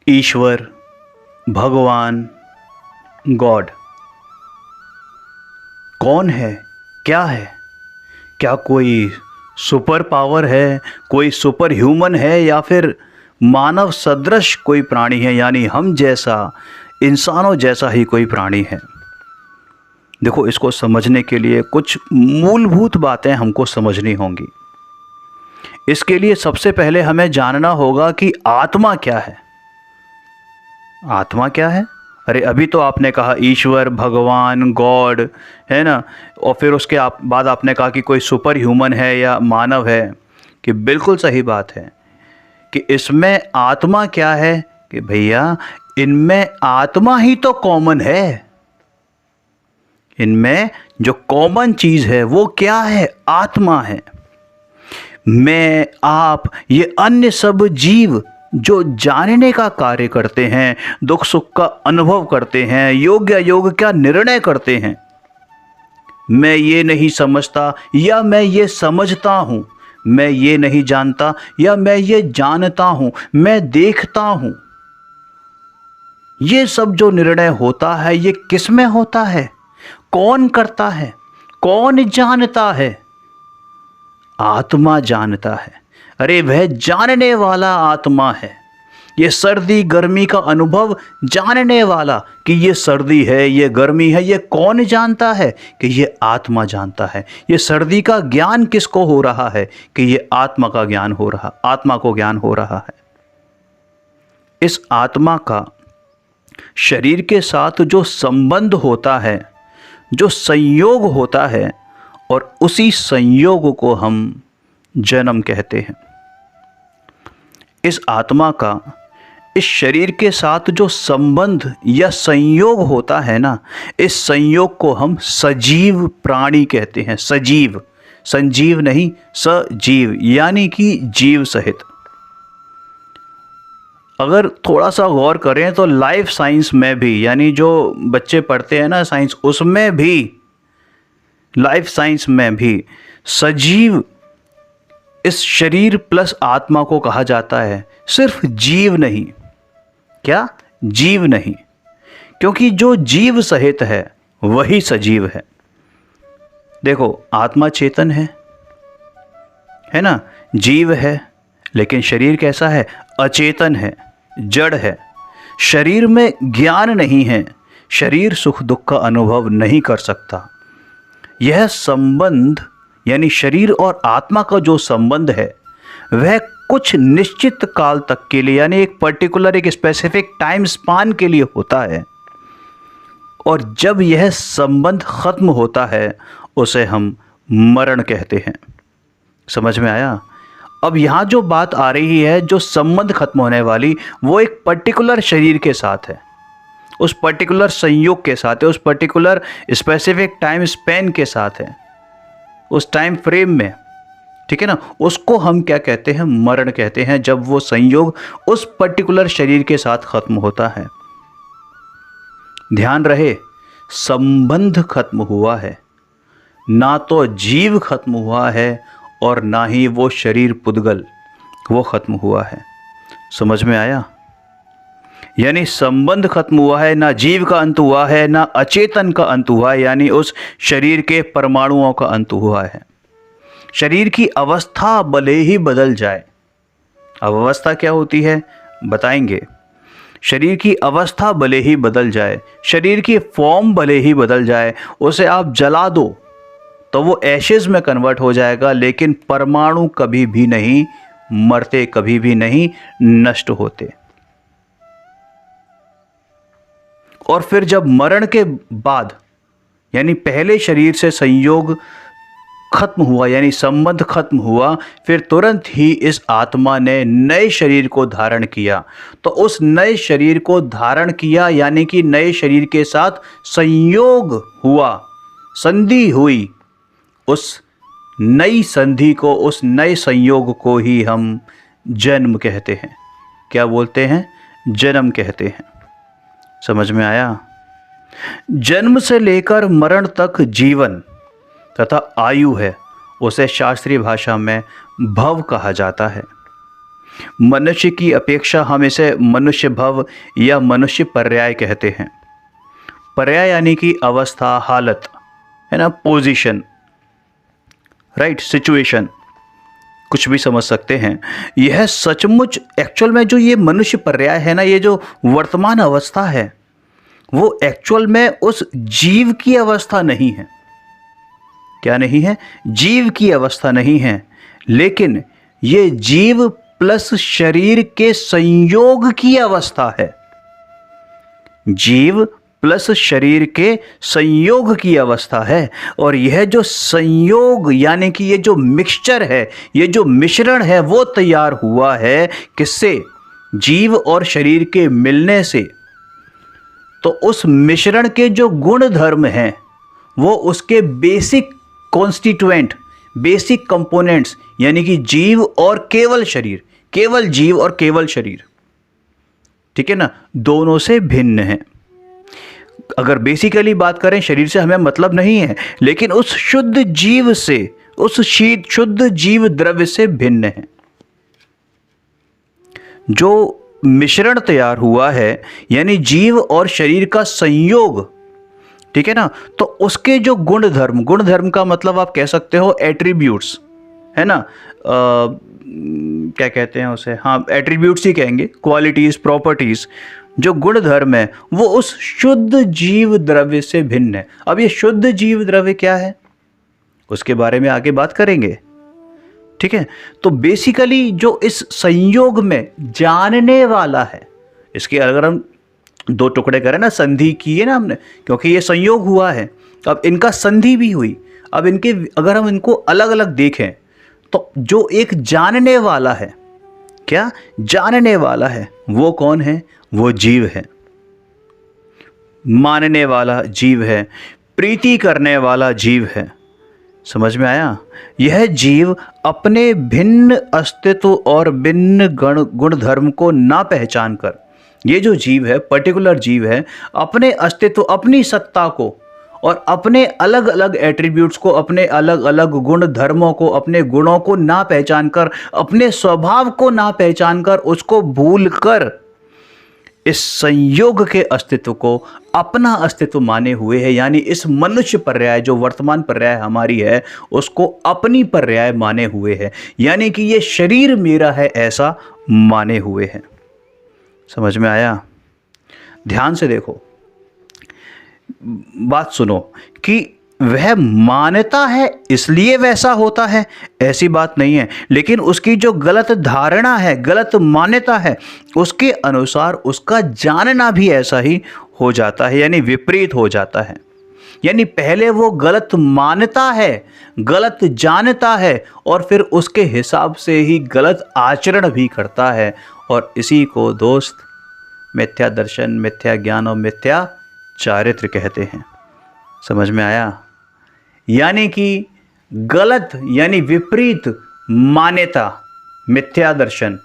ईश्वर, भगवान, गॉड कौन है, क्या है? क्या कोई सुपर पावर है, कोई सुपर ह्यूमन है, या फिर मानव सदृश कोई प्राणी है, यानी हम जैसा, इंसानों जैसा ही कोई प्राणी है? देखो, इसको समझने के लिए कुछ मूलभूत बातें हमको समझनी होंगी। इसके लिए सबसे पहले हमें जानना होगा कि आत्मा क्या है। आत्मा क्या है? अरे अभी तो आपने कहा ईश्वर, भगवान, गॉड, है ना, और फिर उसके बाद आपने कहा कि कोई सुपर ह्यूमन है या मानव है। कि बिल्कुल सही बात है कि इसमें आत्मा क्या है, कि भैया इनमें आत्मा ही तो कॉमन है। इनमें जो कॉमन चीज़ है वो क्या है? आत्मा है। मैं, आप, ये अन्य सब जीव जो जानने का कार्य करते हैं, दुख सुख का अनुभव करते हैं, योग्य अयोग्य का निर्णय करते हैं, मैं ये नहीं समझता या मैं ये समझता हूँ, मैं ये नहीं जानता या मैं ये जानता हूँ, मैं देखता हूँ, ये सब जो निर्णय होता है ये किस में होता है? कौन करता है? कौन जानता है? आत्मा जानता है। अरे वह जानने वाला आत्मा है। ये सर्दी गर्मी का अनुभव जानने वाला कि ये सर्दी है, ये गर्मी है, ये कौन जानता है? कि ये आत्मा जानता है। ये सर्दी का ज्ञान किसको हो रहा है? कि ये आत्मा का ज्ञान हो रहा, आत्मा को ज्ञान हो रहा है। इस आत्मा का शरीर के साथ जो संबंध होता है, जो संयोग होता है, और उसी संयोग को हम जन्म कहते हैं। इस आत्मा का इस शरीर के साथ जो संबंध या संयोग होता है ना, इस संयोग को हम सजीव प्राणी कहते हैं। सजीव, संजीव नहीं, सजीव, यानी कि जीव सहित। अगर थोड़ा सा गौर करें तो लाइफ साइंस में भी, यानी जो बच्चे पढ़ते हैं ना साइंस, उसमें भी, लाइफ साइंस में भी सजीव इस शरीर प्लस आत्मा को कहा जाता है, सिर्फ जीव नहीं। क्या? जीव नहीं, क्योंकि जो जीव सहित है वही सजीव है। देखो, आत्मा चेतन है ना, जीव है, लेकिन शरीर कैसा है? अचेतन है, जड़ है। शरीर में ज्ञान नहीं है, शरीर सुख दुख का अनुभव नहीं कर सकता। यह संबंध, यानी शरीर और आत्मा का जो संबंध है, वह कुछ निश्चित काल तक के लिए, यानी एक पर्टिकुलर, एक स्पेसिफिक टाइम स्पान के लिए होता है। और जब यह संबंध खत्म होता है उसे हम मरण कहते हैं। समझ में आया? अब यहाँ जो बात आ रही है, जो संबंध खत्म होने वाली, वो एक पर्टिकुलर शरीर के साथ है, उस पर्टिकुलर संयोग के साथ है, उस पर्टिकुलर स्पेसिफिक टाइम स्पेन के साथ है, उस टाइम फ्रेम में। ठीक है ना? उसको हम क्या कहते हैं? मरण कहते हैं, जब वो संयोग उस पर्टिकुलर शरीर के साथ खत्म होता है। ध्यान रहे, संबंध खत्म हुआ है, ना तो जीव खत्म हुआ है और ना ही वो शरीर पुद्गल वो खत्म हुआ है। समझ में आया? यानी संबंध खत्म हुआ है, ना जीव का अंत हुआ है, ना अचेतन का अंत हुआ है, यानी उस शरीर के परमाणुओं का अंत हुआ है। शरीर की अवस्था भले ही बदल जाए, अब अवस्था क्या होती है बताएंगे। शरीर की अवस्था भले ही बदल जाए, शरीर की फॉर्म भले ही बदल जाए, उसे आप जला दो तो वो एशेज में कन्वर्ट हो जाएगा, लेकिन परमाणु कभी भी नहीं मरते, कभी भी नहीं नष्ट होते। और फिर जब मरण के बाद, यानी पहले शरीर से संयोग खत्म हुआ, यानी संबंध खत्म हुआ, फिर तुरंत ही इस आत्मा ने नए शरीर को धारण किया। तो उस नए शरीर को धारण किया, यानी कि नए शरीर के साथ संयोग हुआ, संधि हुई। उस नई संधि को, उस नए संयोग को ही हम जन्म कहते हैं। क्या बोलते हैं? जन्म कहते हैं। समझ में आया? जन्म से लेकर मरण तक जीवन तथा आयु है, उसे शास्त्रीय भाषा में भव कहा जाता है। मनुष्य की अपेक्षा हम इसे मनुष्य भव या मनुष्य पर्याय कहते हैं। पर्याय यानी कि अवस्था, हालत, है ना, पोजीशन, राइट, सिचुएशन, कुछ भी समझ सकते हैं। यह सचमुच एक्चुअल में जो ये मनुष्य पर्याय है ना, ये जो वर्तमान अवस्था है वो एक्चुअल में उस जीव की अवस्था नहीं है। क्या नहीं है? जीव की अवस्था नहीं है, लेकिन ये जीव प्लस शरीर के संयोग की अवस्था है। जीव प्लस शरीर के संयोग की अवस्था है। और यह जो संयोग यानी कि ये जो मिक्सचर है, ये जो मिश्रण है, वो तैयार हुआ है किससे? जीव और शरीर के मिलने से। तो उस मिश्रण के जो गुण धर्म हैं वो उसके बेसिक कॉन्स्टिट्यूएंट, बेसिक कंपोनेंट्स, यानी कि जीव और केवल शरीर, केवल जीव और केवल शरीर, ठीक है ना, दोनों से भिन्न है। अगर बेसिकली बात करें, शरीर से हमें मतलब नहीं है, लेकिन उस शुद्ध जीव से, उस शुद्ध जीव द्रव्य से भिन्न है। जो मिश्रण तैयार हुआ है यानी जीव और शरीर का संयोग, ठीक है ना, तो उसके जो गुण धर्म, गुण धर्म का मतलब आप कह सकते हो एट्रीब्यूट्स, है ना, क्या कहते हैं उसे, हाँ एट्रीब्यूट्स ही कहेंगे, क्वालिटीज, प्रॉपर्टीज, जो गुण धर्म है वो उस शुद्ध जीव द्रव्य से भिन्न है। अब ये शुद्ध जीव द्रव्य क्या है उसके बारे में आगे बात करेंगे, ठीक है। तो बेसिकली जो इस संयोग में जानने वाला है, इसके अगर हम दो टुकड़े करें ना, संधि की है ना हमने, क्योंकि ये संयोग हुआ है, अब इनका संधि भी हुई। अब इनके अगर हम इनको अलग अलग देखें तो जो एक जानने वाला है, क्या जानने वाला है, वो कौन है? वो जीव है। मानने वाला जीव है, प्रीति करने वाला जीव है। समझ में आया? यह जीव अपने भिन्न अस्तित्व और भिन्न गुण धर्म को ना पहचान कर, ये जो जीव है, पर्टिकुलर जीव है, अपने अस्तित्व, अपनी सत्ता को और अपने अलग अलग एट्रीब्यूट्स को, अपने अलग अलग गुण धर्मों को, अपने गुणों को ना पहचान कर, अपने स्वभाव को ना पहचान कर, उसको भूल कर इस संयोग के अस्तित्व को अपना अस्तित्व माने हुए है। यानी इस मनुष्य पर्याय, जो वर्तमान पर्याय हमारी है, उसको अपनी पर्याय माने हुए है। यानी कि ये शरीर मेरा है ऐसा माने हुए है। समझ में आया? ध्यान से देखो, बात सुनो कि वह मानता है इसलिए वैसा होता है, ऐसी बात नहीं है। लेकिन उसकी जो गलत धारणा है, गलत मान्यता है, उसके अनुसार उसका जानना भी ऐसा ही हो जाता है, यानी विपरीत हो जाता है। यानी पहले वो गलत मानता है, गलत जानता है, और फिर उसके हिसाब से ही गलत आचरण भी करता है। और इसी को दोस्त मिथ्या दर्शन, मिथ्या ज्ञान और मिथ्या चारित्र कहते हैं। समझ में आया? यानी कि गलत यानी विपरीत मान्यता मिथ्या दर्शन,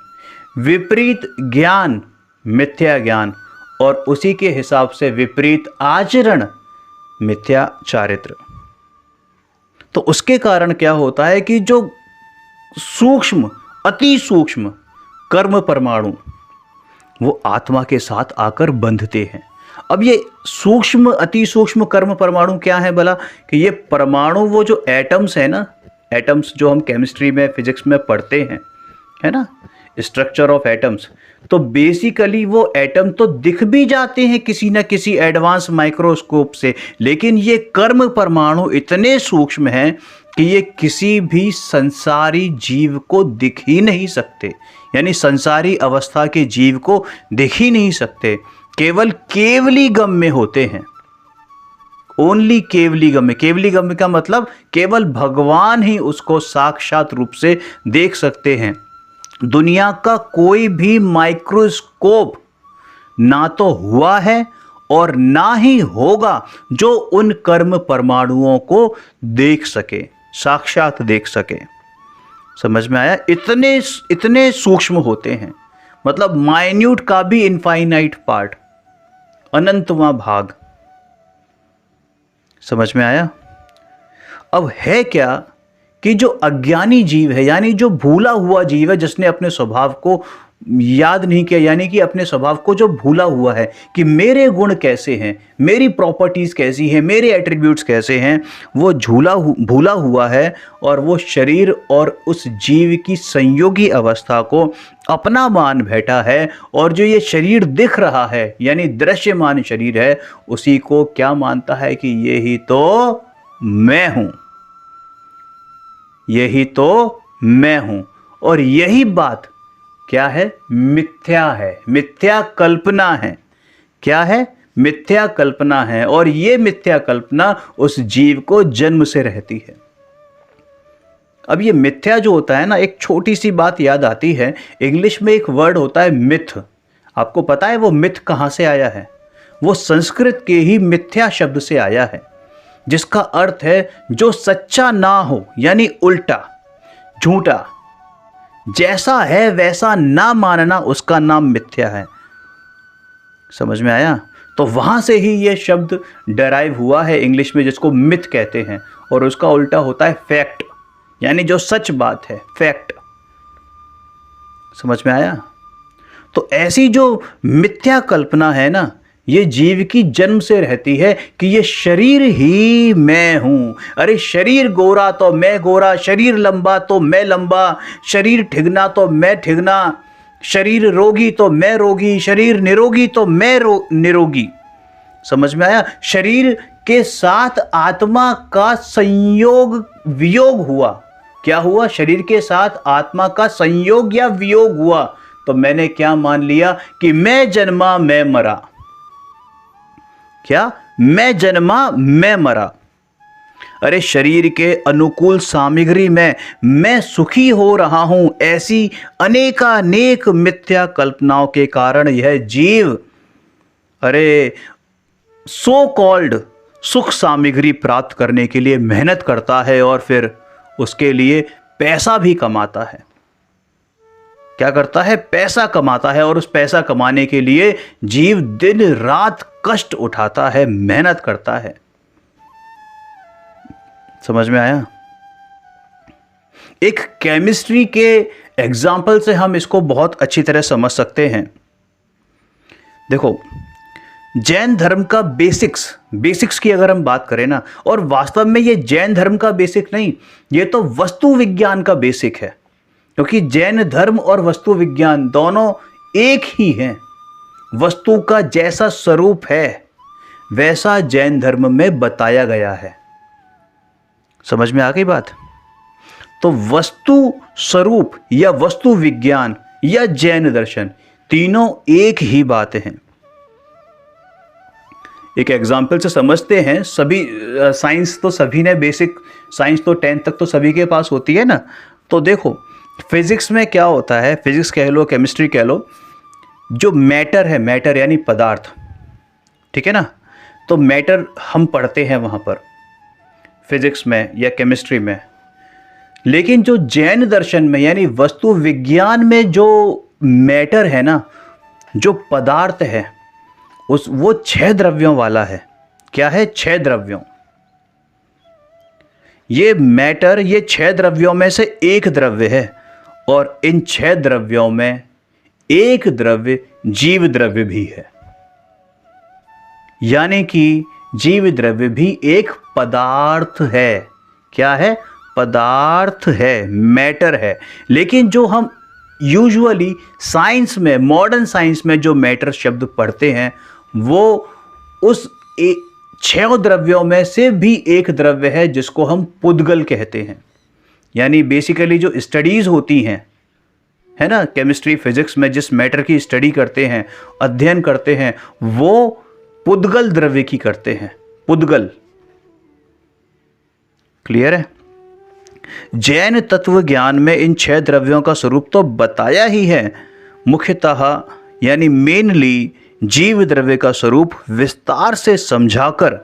विपरीत ज्ञान मिथ्या ज्ञान, और उसी के हिसाब से विपरीत आचरण मिथ्या चारित्र। तो उसके कारण क्या होता है कि जो सूक्ष्म, अति सूक्ष्म कर्म परमाणु वो आत्मा के साथ आकर बंधते हैं। अब ये सूक्ष्म, अति सूक्ष्म कर्म परमाणु क्या है भला? कि ये परमाणु, वो जो एटम्स है ना, एटम्स जो हम केमिस्ट्री में, फिजिक्स में पढ़ते हैं, है ना, स्ट्रक्चर ऑफ एटम्स, तो बेसिकली वो एटम तो दिख भी जाते हैं किसी न किसी एडवांस माइक्रोस्कोप से, लेकिन ये कर्म परमाणु इतने सूक्ष्म हैं कि ये किसी भी संसारी जीव को दिख ही नहीं सकते। यानी संसारी अवस्था के जीव को दिख ही नहीं सकते, केवल केवली गम में होते हैं। ओनली केवली गम में। केवली गम का मतलब केवल भगवान ही उसको साक्षात रूप से देख सकते हैं। दुनिया का कोई भी माइक्रोस्कोप ना तो हुआ है और ना ही होगा जो उन कर्म परमाणुओं को देख सके, साक्षात देख सके। समझ में आया? इतने सूक्ष्म होते हैं, मतलब माइन्यूट का भी इनफाइनाइट पार्ट, अनंतवां भाग। समझ में आया? अब है क्या कि जो अज्ञानी जीव है, यानी जो भूला हुआ जीव है, जिसने अपने स्वभाव को याद नहीं किया, यानी कि अपने स्वभाव को जो भूला हुआ है कि मेरे गुण कैसे हैं, मेरी प्रॉपर्टीज कैसी हैं, मेरे एट्रीब्यूट्स कैसे हैं, वो भूला हुआ है और वो शरीर और उस जीव की संयोगी अवस्था को अपना मान बैठा है। और जो ये शरीर दिख रहा है यानी दृश्यमान शरीर है, उसी को क्या मानता है कि यही तो मैं हूं, यही तो मैं हूं। और यही बात क्या है? मिथ्या है, मिथ्या कल्पना है। क्या है? मिथ्या कल्पना है। और ये मिथ्या कल्पना उस जीव को जन्म से रहती है। अब ये मिथ्या जो होता है ना, एक छोटी सी बात याद आती है, इंग्लिश में एक वर्ड होता है मिथ। आपको पता है वो मिथ कहां से आया है? वो संस्कृत के ही मिथ्या शब्द से आया है, जिसका अर्थ है जो सच्चा ना हो, यानी उल्टा, झूठा, जैसा है वैसा ना मानना, उसका नाम मिथ्या है। समझ में आया? तो वहां से ही ये शब्द डराइव हुआ है इंग्लिश में, जिसको मिथ कहते हैं, और उसका उल्टा होता है फैक्ट, यानी जो सच बात है, फैक्ट। समझ में आया? तो ऐसी जो मिथ्या कल्पना है ना, ये जीव की जन्म से रहती है कि ये शरीर ही मैं हूं। अरे शरीर गोरा तो मैं गोरा, शरीर लंबा तो मैं लंबा, शरीर ठिगना तो मैं ठिगना, शरीर रोगी तो मैं रोगी, शरीर निरोगी तो मैं निरोगी। समझ में आया? शरीर के साथ आत्मा का संयोग वियोग हुआ। क्या हुआ? शरीर के साथ आत्मा का संयोग या वियोग हुआ, तो मैंने क्या मान लिया कि मैं जन्मा मैं मरा। क्या? मैं जन्मा मैं मरा। अरे शरीर के अनुकूल सामग्री में मैं सुखी हो रहा हूं, ऐसी अनेकानेक मिथ्या कल्पनाओं के कारण यह जीव अरे सो कॉल्ड सुख सामग्री प्राप्त करने के लिए मेहनत करता है और फिर उसके लिए पैसा भी कमाता है। क्या करता है? पैसा कमाता है, और उस पैसा कमाने के लिए जीव दिन रात कष्ट उठाता है, मेहनत करता है। समझ में आया? एक केमिस्ट्री के एग्जाम्पल से हम इसको बहुत अच्छी तरह समझ सकते हैं। देखो, जैन धर्म का बेसिक्स की अगर हम बात करें ना, और वास्तव में ये जैन धर्म का बेसिक नहीं, ये तो वस्तु विज्ञान का बेसिक है, क्योंकि जैन धर्म और वस्तु विज्ञान दोनों एक ही हैं। वस्तु का जैसा स्वरूप है वैसा जैन धर्म में बताया गया है। समझ में आ गई बात? तो वस्तु स्वरूप या वस्तु विज्ञान या जैन दर्शन, तीनों एक ही बात हैं। एक एग्जाम्पल से समझते हैं। सभी साइंस तो सभी ने, बेसिक साइंस तो 10th तक तो सभी के पास होती है ना। तो देखो, फिजिक्स में क्या होता है, फिजिक्स कह लो, केमिस्ट्री कह लो, जो मैटर है, मैटर यानी पदार्थ, ठीक है ना। तो मैटर हम पढ़ते हैं वहाँ पर फिजिक्स में या केमिस्ट्री में। लेकिन जो जैन दर्शन में यानी वस्तु विज्ञान में जो मैटर है ना, जो पदार्थ है, वो 6 द्रव्यों वाला है। क्या है? 6 द्रव्यों। ये मैटर, ये 6 द्रव्यों में से एक द्रव्य है, और इन 6 द्रव्यों में एक द्रव्य जीव द्रव्य भी है। यानी कि जीव द्रव्य भी एक पदार्थ है। क्या है? पदार्थ है, मैटर है। लेकिन जो हम यूजुअली साइंस में, मॉडर्न साइंस में जो मैटर शब्द पढ़ते हैं, वो उस 6 द्रव्यों में से भी एक द्रव्य है जिसको हम पुद्गल कहते हैं। यानी बेसिकली जो स्टडीज़ होती हैं, है ना, केमिस्ट्री फिजिक्स में जिस मैटर की स्टडी करते हैं, अध्ययन करते हैं, वो पुद्गल द्रव्य की करते हैं। पुद्गल। क्लियर है? जैन तत्व ज्ञान में इन 6 द्रव्यों का स्वरूप तो बताया ही है। मुख्यतः यानी मेनली जीव द्रव्य का स्वरूप विस्तार से समझाकर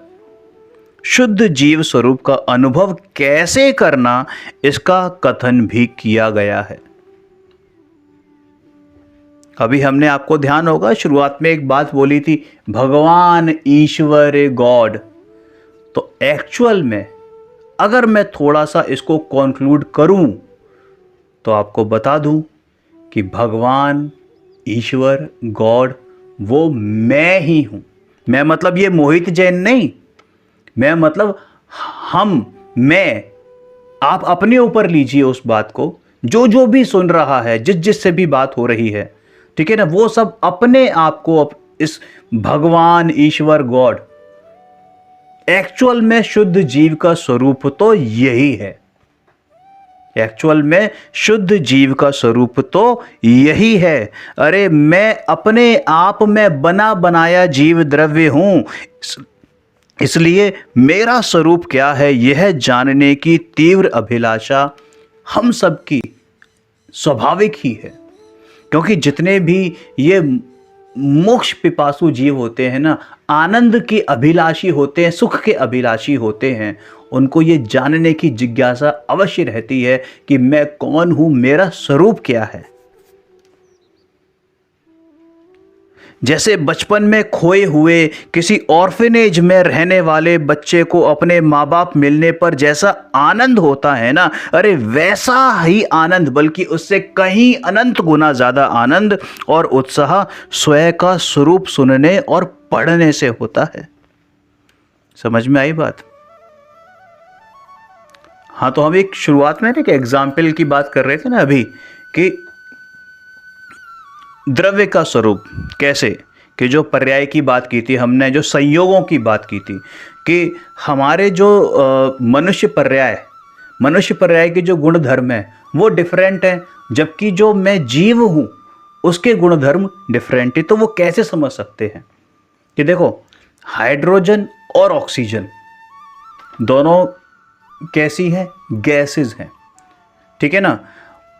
शुद्ध जीव स्वरूप का अनुभव कैसे करना, इसका कथन भी किया गया है। अभी हमने, आपको ध्यान होगा, शुरुआत में एक बात बोली थी, भगवान, ईश्वर, गॉड। तो एक्चुअल में अगर मैं थोड़ा सा इसको कंक्लूड करूं तो आपको बता दूं कि भगवान, ईश्वर, गॉड वो मैं ही हूं। मैं मतलब ये मोहित जैन नहीं, मैं मतलब मैं। आप अपने ऊपर लीजिए उस बात को, जो जो भी सुन रहा है, जिस जिस से भी बात हो रही है, ठीक है ना, वो सब अपने आप को इस भगवान, ईश्वर, गॉड, एक्चुअल में शुद्ध जीव का स्वरूप तो यही है। एक्चुअल में शुद्ध जीव का स्वरूप तो यही है। अरे मैं अपने आप में बना बनाया जीव द्रव्य हूं, इसलिए मेरा स्वरूप क्या है यह जानने की तीव्र अभिलाषा हम सबकी स्वाभाविक ही है। क्योंकि जितने भी ये मोक्ष पिपासु जीव होते हैं ना, आनंद के अभिलाषी होते हैं, सुख के अभिलाषी होते हैं, उनको ये जानने की जिज्ञासा अवश्य रहती है कि मैं कौन हूं, मेरा स्वरूप क्या है। जैसे बचपन में खोए हुए किसी ऑर्फनेज में रहने वाले बच्चे को अपने माँ बाप मिलने पर जैसा आनंद होता है ना, अरे वैसा ही आनंद, बल्कि उससे कहीं अनंत गुना ज़्यादा आनंद और उत्साह स्वयं का स्वरूप सुनने और पढ़ने से होता है। समझ में आई बात? हाँ, तो हम एक शुरुआत में एक एग्जाम्पल की बात कर रहे थे ना अभी, कि द्रव्य का स्वरूप कैसे, कि जो पर्याय की बात की थी हमने, जो संयोगों की बात की थी, कि हमारे जो मनुष्य पर्याय के जो गुण धर्म है वो डिफरेंट है, जबकि जो मैं जीव हूँ उसके गुण धर्म डिफरेंट है। तो वो कैसे समझ सकते हैं कि देखो, हाइड्रोजन और ऑक्सीजन दोनों कैसी हैं? गैसेस हैं, ठीक है ना।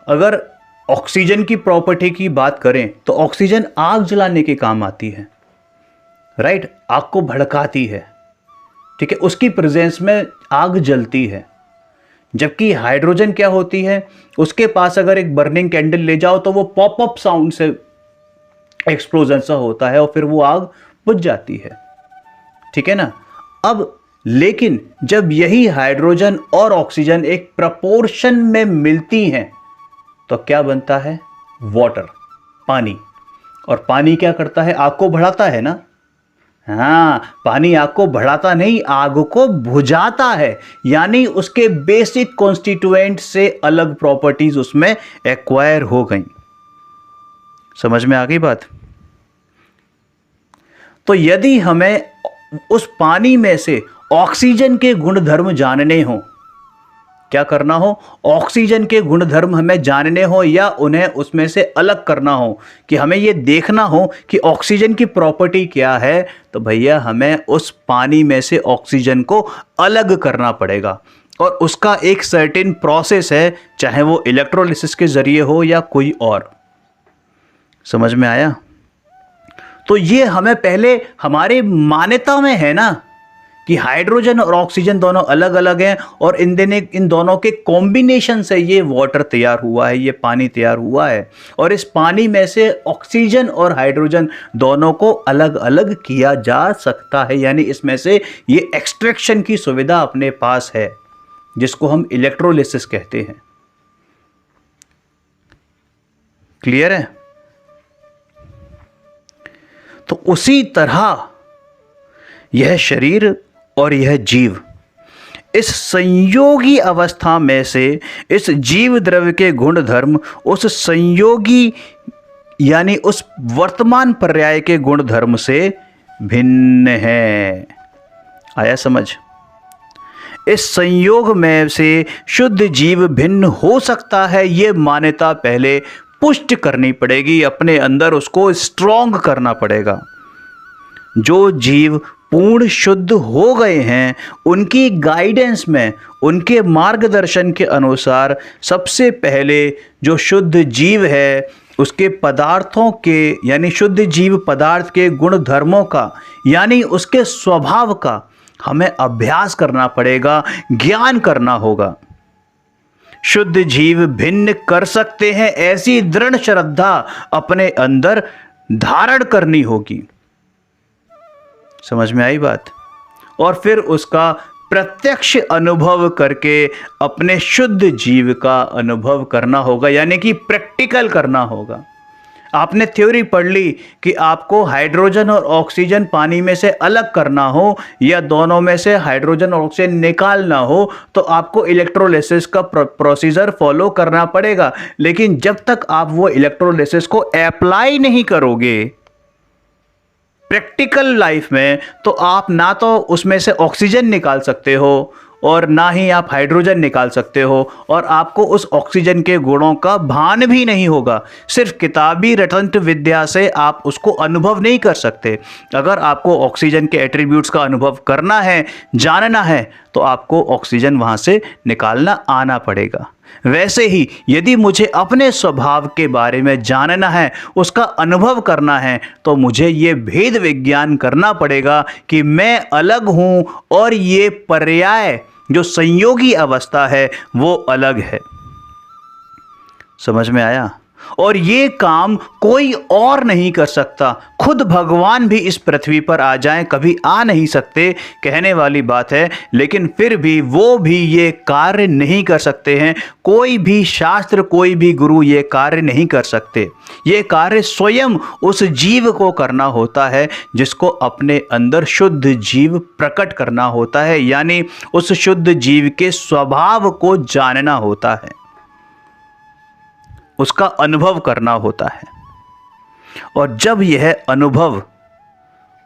अगर ऑक्सीजन की प्रॉपर्टी की बात करें तो ऑक्सीजन आग जलाने के काम आती है, राइट, आग को भड़काती है, ठीक है, उसकी प्रेजेंस में आग जलती है। जबकि हाइड्रोजन क्या होती है, उसके पास अगर एक बर्निंग कैंडल ले जाओ तो वो पॉप अप साउंड से एक्सप्लोजन सा होता है और फिर वो आग बुझ जाती है, ठीक है ना। अब लेकिन जब यही हाइड्रोजन और ऑक्सीजन एक प्रपोर्शन में मिलती हैं तो क्या बनता है? वाटर, पानी। और पानी क्या करता है? आग को बढ़ाता है ना। हाँ, पानी आग को बढ़ाता नहीं, आग को बुझाता है, यानी उसके बेसिक कॉन्स्टिट्यूएंट से अलग प्रॉपर्टीज उसमें एक्वायर हो गई। समझ में आ गई बात? तो यदि हमें उस पानी में से ऑक्सीजन के गुणधर्म जानने हो, क्या करना हो? ऑक्सीजन के गुणधर्म हमें जानने हो या उन्हें उसमें से अलग करना हो, कि हमें यह देखना हो कि ऑक्सीजन की प्रॉपर्टी क्या है, तो भैया हमें उस पानी में से ऑक्सीजन को अलग करना पड़ेगा। और उसका एक सर्टेन प्रोसेस है, चाहे वो इलेक्ट्रोलिसिस के जरिए हो या कोई और। समझ में आया? तो ये हमें पहले हमारी मान्यता में है ना कि हाइड्रोजन और ऑक्सीजन दोनों अलग अलग हैं, और इन दोनों के कॉम्बिनेशन से ये वाटर तैयार हुआ है, ये पानी तैयार हुआ है। और इस पानी में से ऑक्सीजन और हाइड्रोजन दोनों को अलग अलग किया जा सकता है, यानी इसमें से ये एक्सट्रैक्शन की सुविधा अपने पास है, जिसको हम इलेक्ट्रोलिसिस कहते हैं। क्लियर है? तो उसी तरह यह शरीर और यह जीव इस संयोगी अवस्था में से इस जीव द्रव्य के गुण धर्म उस संयोगी यानी उस वर्तमान पर्याय के गुण धर्म से भिन्न है। आया समझ? इस संयोग में से शुद्ध जीव भिन्न हो सकता है, ये मान्यता पहले पुष्ट करनी पड़ेगी, अपने अंदर उसको स्ट्रॉन्ग करना पड़ेगा। जो जीव पूर्ण शुद्ध हो गए हैं, उनकी गाइडेंस में, उनके मार्गदर्शन के अनुसार सबसे पहले जो शुद्ध जीव है उसके पदार्थों के, यानी शुद्ध जीव पदार्थ के गुण धर्मों का, यानी उसके स्वभाव का हमें अभ्यास करना पड़ेगा, ज्ञान करना होगा। शुद्ध जीव भिन्न कर सकते हैं, ऐसी दृढ़ श्रद्धा अपने अंदर धारण करनी होगी। समझ में आई बात? और फिर उसका प्रत्यक्ष अनुभव करके अपने शुद्ध जीव का अनुभव करना होगा, यानी कि प्रैक्टिकल करना होगा। आपने थ्योरी पढ़ ली कि आपको हाइड्रोजन और ऑक्सीजन पानी में से अलग करना हो या दोनों में से हाइड्रोजन और ऑक्सीजन निकालना हो, तो आपको इलेक्ट्रोलिसिस का प्रोसीजर फॉलो करना पड़ेगा। लेकिन जब तक आप वो इलेक्ट्रोलिसिस को अप्लाई नहीं करोगे प्रैक्टिकल लाइफ में, तो आप ना तो उसमें से ऑक्सीजन निकाल सकते हो और ना ही आप हाइड्रोजन निकाल सकते हो, और आपको उस ऑक्सीजन के गुणों का भान भी नहीं होगा। सिर्फ किताबी रटंत विद्या से आप उसको अनुभव नहीं कर सकते। अगर आपको ऑक्सीजन के एट्रीब्यूट्स का अनुभव करना है, जानना है, तो आपको ऑक्सीजन वहाँ से निकालना आना पड़ेगा। वैसे ही यदि मुझे अपने स्वभाव के बारे में जानना है, उसका अनुभव करना है, तो मुझे ये भेद विज्ञान करना पड़ेगा कि मैं अलग हूं और ये पर्याय जो संयोगी अवस्था है वो अलग है। समझ में आया? और ये काम कोई और नहीं कर सकता। खुद भगवान भी इस पृथ्वी पर आ जाएं, कभी आ नहीं सकते, कहने वाली बात है, लेकिन फिर भी वो भी ये कार्य नहीं कर सकते हैं। कोई भी शास्त्र, कोई भी गुरु ये कार्य नहीं कर सकते। ये कार्य स्वयं उस जीव को करना होता है जिसको अपने अंदर शुद्ध जीव प्रकट करना होता है, यानी उस शुद्ध जीव के स्वभाव को जानना होता है, उसका अनुभव करना होता है। और जब यह अनुभव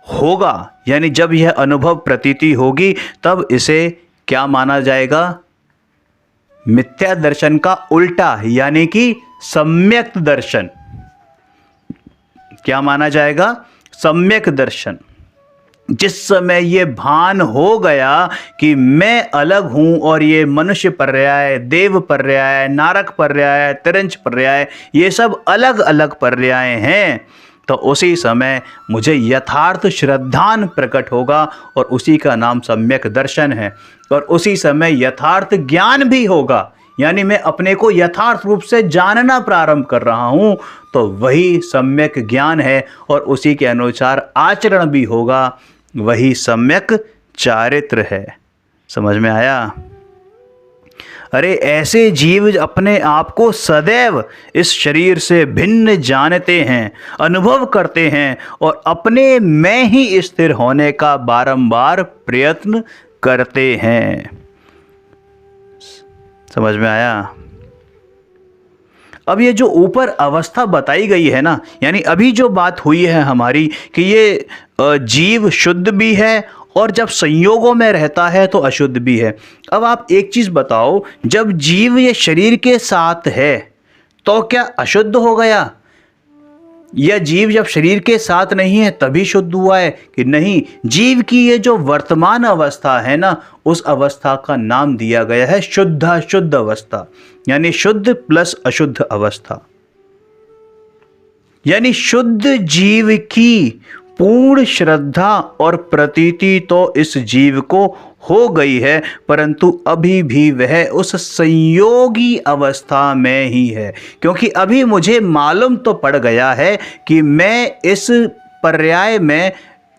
होगा, यानी जब यह अनुभव प्रतीति होगी, तब इसे क्या माना जाएगा? मिथ्या दर्शन का उल्टा, यानी कि सम्यक दर्शन। क्या माना जाएगा? सम्यक दर्शन। जिस समय ये भान हो गया कि मैं अलग हूं और ये मनुष्य पर्याय, देव पर्याय, नारक पर्याय, तिरंच पर्याय, ये सब अलग अलग पर्याय हैं, तो उसी समय मुझे यथार्थ श्रद्धान प्रकट होगा और उसी का नाम सम्यक दर्शन है। और उसी समय यथार्थ ज्ञान भी होगा, यानी मैं अपने को यथार्थ रूप से जानना प्रारंभ कर रहा हूं, तो वही सम्यक ज्ञान है। और उसी के अनुसार आचरण भी होगा, वही सम्यक चारित्र है। समझ में आया? अरे ऐसे जीव अपने आप को सदैव इस शरीर से भिन्न जानते हैं, अनुभव करते हैं और अपने में ही स्थिर होने का बारंबार प्रयत्न करते हैं। समझ में आया? अब ये जो ऊपर अवस्था बताई गई है ना, यानी अभी जो बात हुई है हमारी कि ये जीव शुद्ध भी है और जब संयोगों में रहता है तो अशुद्ध भी है। अब आप एक चीज़ बताओ, जब जीव ये शरीर के साथ है तो क्या अशुद्ध हो गया? यह जीव जब शरीर के साथ नहीं है तभी शुद्ध हुआ है कि नहीं? जीव की ये जो वर्तमान अवस्था है ना, उस अवस्था का नाम दिया गया है शुद्ध अवस्था, यानी शुद्ध प्लस अशुद्ध अवस्था। यानी शुद्ध जीव की पूर्ण श्रद्धा और प्रतीति तो इस जीव को हो गई है, परंतु अभी भी वह उस संयोगी अवस्था में ही है। क्योंकि अभी मुझे मालूम तो पड़ गया है कि मैं इस पर्याय में,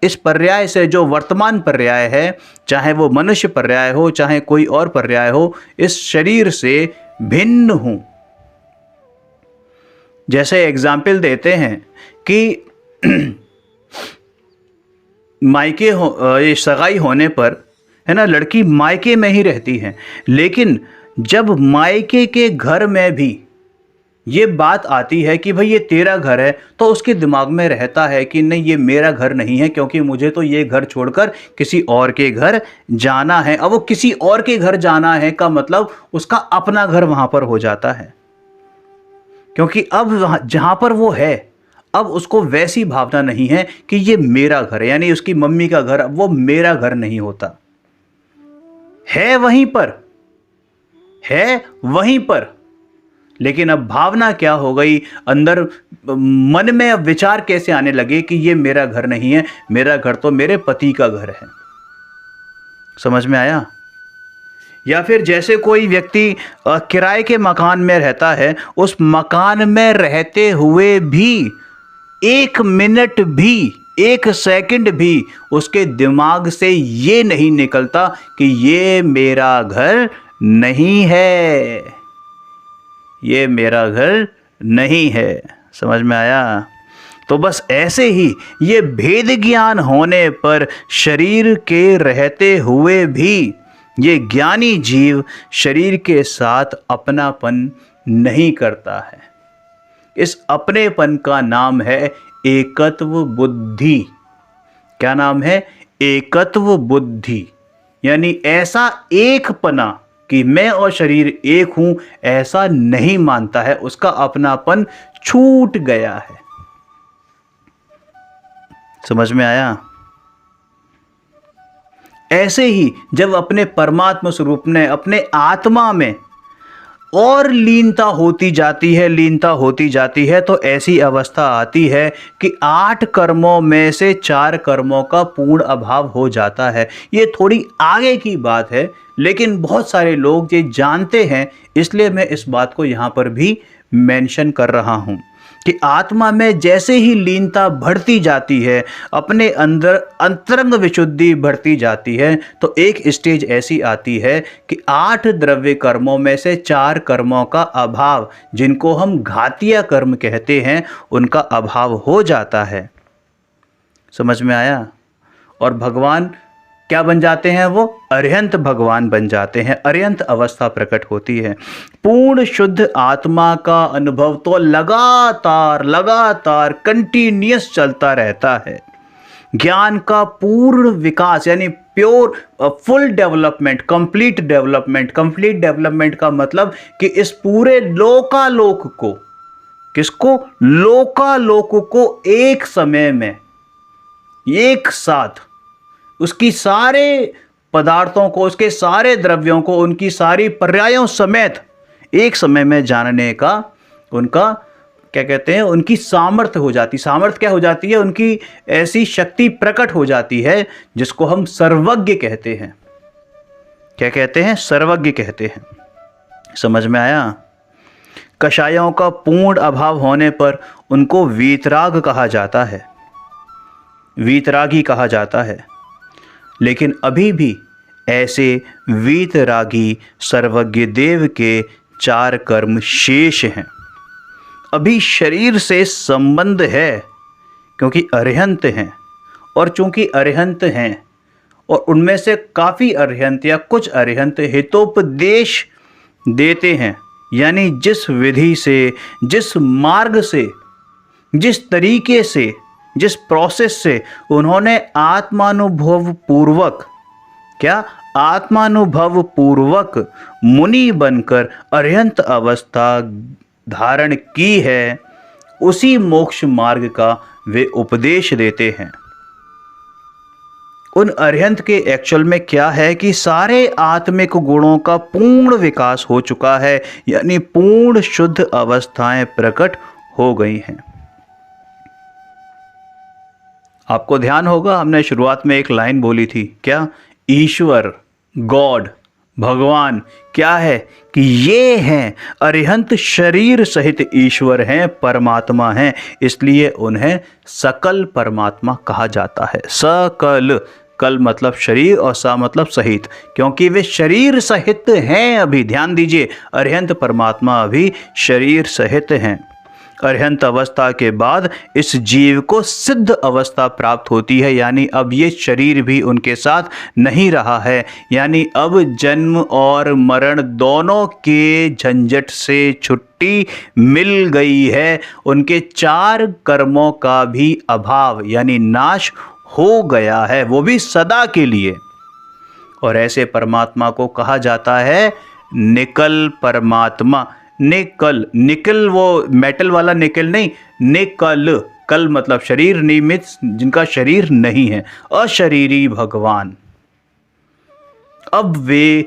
इस पर्याय से जो वर्तमान पर्याय है, चाहे वो मनुष्य पर्याय हो चाहे कोई और पर्याय हो, इस शरीर से भिन्न हूं। जैसे एग्जाम्पल देते हैं कि मायके ये सगाई होने पर है ना, लड़की मायके में ही रहती है, लेकिन जब मायके के घर में भी ये बात आती है कि भाई ये तेरा घर है, तो उसके दिमाग में रहता है कि नहीं, ये मेरा घर नहीं है, क्योंकि मुझे तो ये घर छोड़कर किसी और के घर जाना है। अब वो किसी और के घर जाना है का मतलब उसका अपना घर वहां पर हो जाता है, क्योंकि अब जहां पर वो है, अब उसको वैसी भावना नहीं है कि ये मेरा घर है, यानी उसकी मम्मी का घर, वो मेरा घर नहीं होता है, वहीं पर, लेकिन अब भावना क्या हो गई, अंदर मन में अब विचार कैसे आने लगे कि ये मेरा घर नहीं है, मेरा घर तो मेरे पति का घर है। समझ में आया? या फिर जैसे कोई व्यक्ति किराए के मकान में रहता है, उस मकान में रहते हुए भी एक एक सेकंड भी उसके दिमाग से ये नहीं निकलता कि ये मेरा घर नहीं है, ये मेरा घर नहीं है। समझ में आया? तो बस ऐसे ही ये भेद ज्ञान होने पर शरीर के रहते हुए भी ये ज्ञानी जीव शरीर के साथ अपनापन नहीं करता है। इस अपनेपन का नाम है एकत्व बुद्धि। क्या नाम है? एकत्व बुद्धि। यानी ऐसा एकपना कि मैं और शरीर एक हूं, ऐसा नहीं मानता है, उसका अपनापन छूट गया है। समझ में आया? ऐसे ही जब अपने परमात्मा स्वरूप ने अपने आत्मा में और लीनता होती जाती है तो ऐसी अवस्था आती है कि 8 कर्मों में से 4 कर्मों का पूर्ण अभाव हो जाता है। ये थोड़ी आगे की बात है, लेकिन बहुत सारे लोग ये जानते हैं, इसलिए मैं इस बात को यहाँ पर भी मेंशन कर रहा हूँ कि आत्मा में जैसे ही लीनता बढ़ती जाती है, अपने अंदर अंतरंग विशुद्धि बढ़ती जाती है, तो एक स्टेज ऐसी आती है कि 8 द्रव्य कर्मों में से 4 कर्मों का अभाव, जिनको हम घातीय कर्म कहते हैं, उनका अभाव हो जाता है। समझ में आया? और भगवान क्या बन जाते हैं? वो अरिहंत भगवान बन जाते हैं। अरिहंत अवस्था प्रकट होती है। पूर्ण शुद्ध आत्मा का अनुभव तो लगातार कंटिन्यूअस चलता रहता है। ज्ञान का पूर्ण विकास यानी pure full development, complete development का मतलब कि इस पूरे लोकालोक को, किसको? लोकालोक को एक समय में, एक साथ उसकी सारे पदार्थों को, उसके सारे द्रव्यों को, उनकी सारी पर्यायों समेत एक समय में जानने का उनका क्या कहते हैं, उनकी सामर्थ्य हो जाती। सामर्थ्य क्या हो जाती है? उनकी ऐसी शक्ति प्रकट हो जाती है जिसको हम सर्वज्ञ कहते हैं। क्या कहते हैं? सर्वज्ञ कहते हैं। समझ में आया? कषायों का पूर्ण अभाव होने पर उनको वीतराग कहा जाता है, वीतरागी कहा जाता है। लेकिन अभी भी ऐसे वीतरागी सर्वज्ञ देव के 4 कर्म शेष हैं। अभी शरीर से संबंध है क्योंकि अरिहंत हैं, और चूंकि अरिहंत हैं और उनमें से काफ़ी अरिहंत या कुछ अरिहंत हितोपदेश देते हैं, यानी जिस विधि से, जिस मार्ग से, जिस तरीके से, जिस प्रोसेस से उन्होंने आत्मानुभव पूर्वक, क्या? आत्मानुभव पूर्वक मुनि बनकर अरिहंत अवस्था धारण की है, उसी मोक्ष मार्ग का वे उपदेश देते हैं। उन अरिहंत के एक्चुअल में क्या है कि सारे आत्मिक गुणों का पूर्ण विकास हो चुका है, यानी पूर्ण शुद्ध अवस्थाएं प्रकट हो गई हैं। आपको ध्यान होगा हमने शुरुआत में एक लाइन बोली थी, क्या? ईश्वर, गॉड, भगवान क्या है कि ये हैं अरिहंत शरीर सहित ईश्वर हैं, परमात्मा हैं, इसलिए उन्हें सकल परमात्मा कहा जाता है। सकल, कल मतलब शरीर और सा मतलब सहित, क्योंकि वे शरीर सहित हैं। अभी ध्यान दीजिए, अरिहंत परमात्मा अभी शरीर सहित हैं। अरिहंत अवस्था के बाद इस जीव को सिद्ध अवस्था प्राप्त होती है, यानी अब ये शरीर भी उनके साथ नहीं रहा है, यानी अब जन्म और मरण दोनों के झंझट से छुट्टी मिल गई है। उनके 4 कर्मों का भी अभाव यानी नाश हो गया है, वो भी सदा के लिए। और ऐसे परमात्मा को कहा जाता है निकल परमात्मा। निकल, निकल वो मेटल वाला निकल नहीं, निकल, कल मतलब शरीर निमित, जिनका शरीर नहीं है, अशरीरी भगवान। अब वे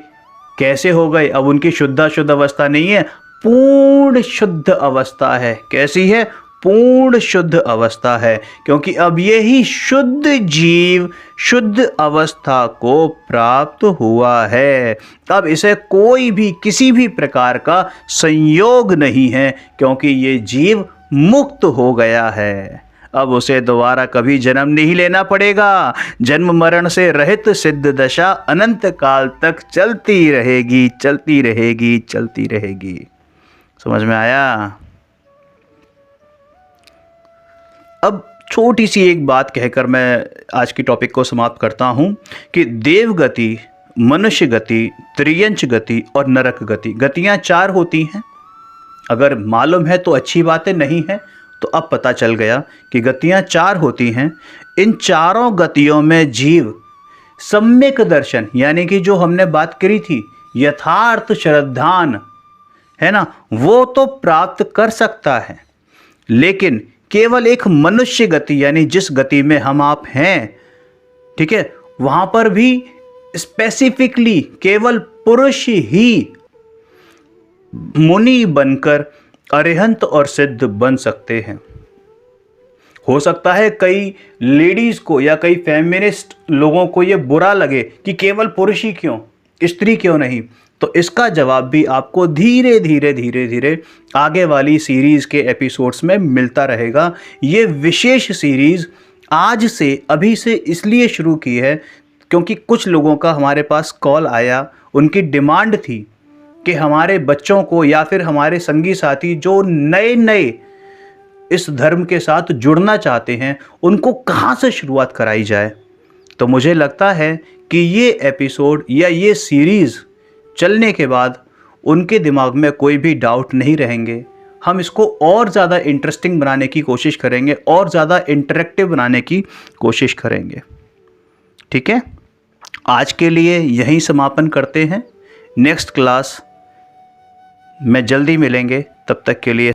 कैसे हो गए? अब उनकी शुद्ध अवस्था नहीं है, पूर्ण शुद्ध अवस्था है। कैसी है? पूर्ण शुद्ध अवस्था है, क्योंकि अब यही शुद्ध जीव शुद्ध अवस्था को प्राप्त हुआ है। अब इसे कोई भी किसी भी प्रकार का संयोग नहीं है, क्योंकि ये जीव मुक्त हो गया है। अब उसे दोबारा कभी जन्म नहीं लेना पड़ेगा। जन्म मरण से रहित सिद्ध दशा अनंत काल तक चलती रहेगी, चलती रहेगी, चलती रहेगी। समझ में आया? अब छोटी सी एक बात कहकर मैं आज की टॉपिक को समाप्त करता हूं कि देव गति, मनुष्य गति, त्रियंच गति और नरक गति, गतियां 4 होती हैं। अगर मालूम है तो अच्छी बात है, नहीं है तो अब पता चल गया कि गतियां 4 होती हैं। इन चारों गतियों में जीव सम्यक दर्शन, यानी कि जो हमने बात करी थी यथार्थ श्रद्धान, है ना, वो तो प्राप्त कर सकता है। लेकिन केवल एक मनुष्य गति, यानी जिस गति में हम आप हैं, ठीक है, वहां पर भी स्पेसिफिकली केवल पुरुष ही मुनि बनकर अरिहंत और सिद्ध बन सकते हैं। हो सकता है कई लेडीज को या कई फेमिनिस्ट लोगों को यह बुरा लगे कि केवल पुरुष ही क्यों, स्त्री क्यों नहीं। तो इसका जवाब भी आपको धीरे धीरे धीरे धीरे आगे वाली सीरीज के एपिसोड्स में मिलता रहेगा। ये विशेष सीरीज आज से, अभी से इसलिए शुरू की है क्योंकि कुछ लोगों का हमारे पास कॉल आया, उनकी डिमांड थी कि हमारे बच्चों को या फिर हमारे संगी साथी जो नए नए इस धर्म के साथ जुड़ना चाहते हैं, उनको कहाँ से शुरुआत कराई जाए। तो मुझे लगता है कि ये एपिसोड या ये सीरीज़ चलने के बाद उनके दिमाग में कोई भी डाउट नहीं रहेंगे। हम इसको और ज़्यादा इंटरेस्टिंग बनाने की कोशिश करेंगे और ज़्यादा इंटरेक्टिव बनाने की कोशिश करेंगे। ठीक है, आज के लिए यहीं समापन करते हैं। नेक्स्ट क्लास में जल्दी मिलेंगे, तब तक के लिए